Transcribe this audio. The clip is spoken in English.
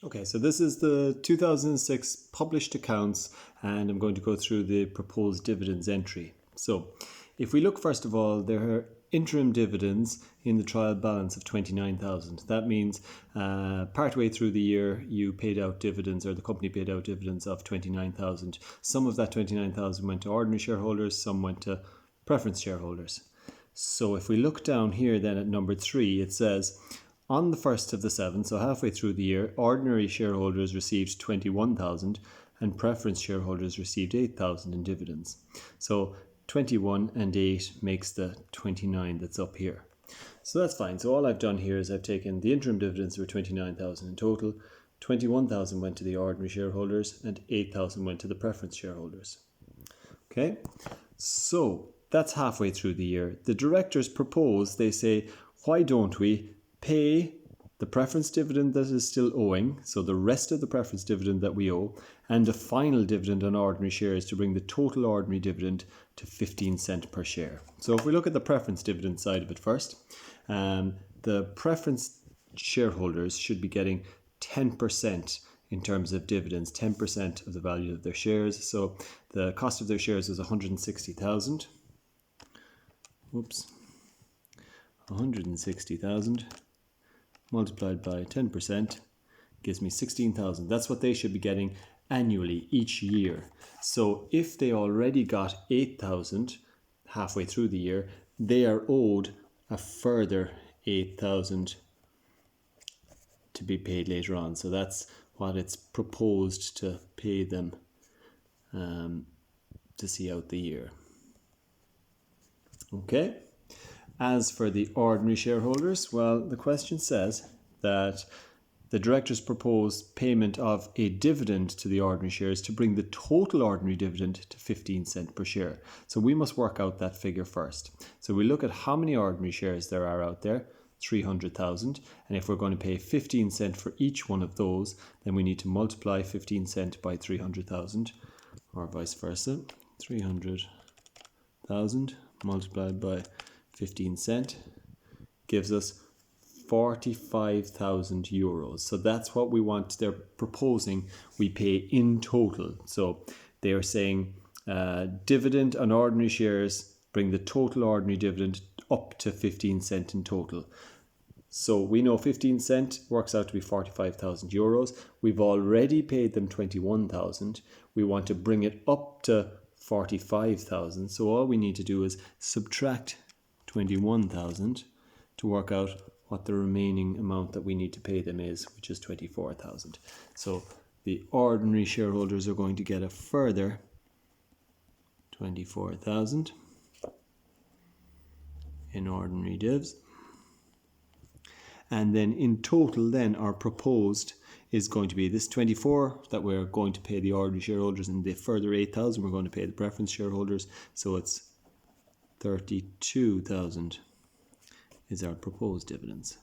Okay, so this is the 2006 published accounts, and I'm going to go through the proposed dividends entry. So if we look first of all, there are interim dividends in the trial balance of 29,000. That means partway through the year you paid out dividends, or the company paid out dividends of 29,000. Some of that 29,000 went to ordinary shareholders, some went to preference shareholders. So if we look down here then at number 3, it says on the 1st of the 7th, so halfway through the year, ordinary shareholders received 21,000 and preference shareholders received 8,000 in dividends. So 21 and 8 makes the 29 that's up here. So that's fine. So all I've done here is I've taken the interim dividends were 29,000 in total, 21,000 went to the ordinary shareholders and 8,000 went to the preference shareholders. Okay, so that's halfway through the year. The directors propose, they say, why don't we pay the preference dividend that is still owing, so the rest of the preference dividend that we owe, and a final dividend on ordinary shares to bring the total ordinary dividend to 15 cents per share. So if we look at the preference dividend side of it first, the preference shareholders should be getting 10% in terms of dividends, 10% of the value of their shares. So the cost of their shares is 160,000. Whoops. 160,000 multiplied by 10% gives me 16,000. That's what they should be getting annually each year. So if they already got 8,000 halfway through the year, they are owed a further 8,000 to be paid later on. So that's what it's proposed to pay them to see out the year. Okay. As for the ordinary shareholders, well, the question says that the directors propose payment of a dividend to the ordinary shares to bring the total ordinary dividend to 15 cents per share. So we must work out that figure first. So we look at how many ordinary shares there are out there, 300,000. And if we're going to pay 15 cents for each one of those, then we need to multiply 15 cents by 300,000, or vice versa. 300,000 multiplied by 15 cents gives us 45,000 euros. So that's what we want. They're proposing we pay in total. So they are saying dividend on ordinary shares bring the total ordinary dividend up to 15 cents in total. So we know 15 cents works out to be 45,000 euros. We've already paid them 21,000. We want to bring it up to 45,000. So all we need to do is subtract 21,000 to work out what the remaining amount that we need to pay them is, which is 24,000. So the ordinary shareholders are going to get a further 24,000 in ordinary divs. And then in total then our proposed is going to be this 24 that we're going to pay the ordinary shareholders, and the further 8,000 we're going to pay the preference shareholders. So it's 32,000 is our proposed dividends.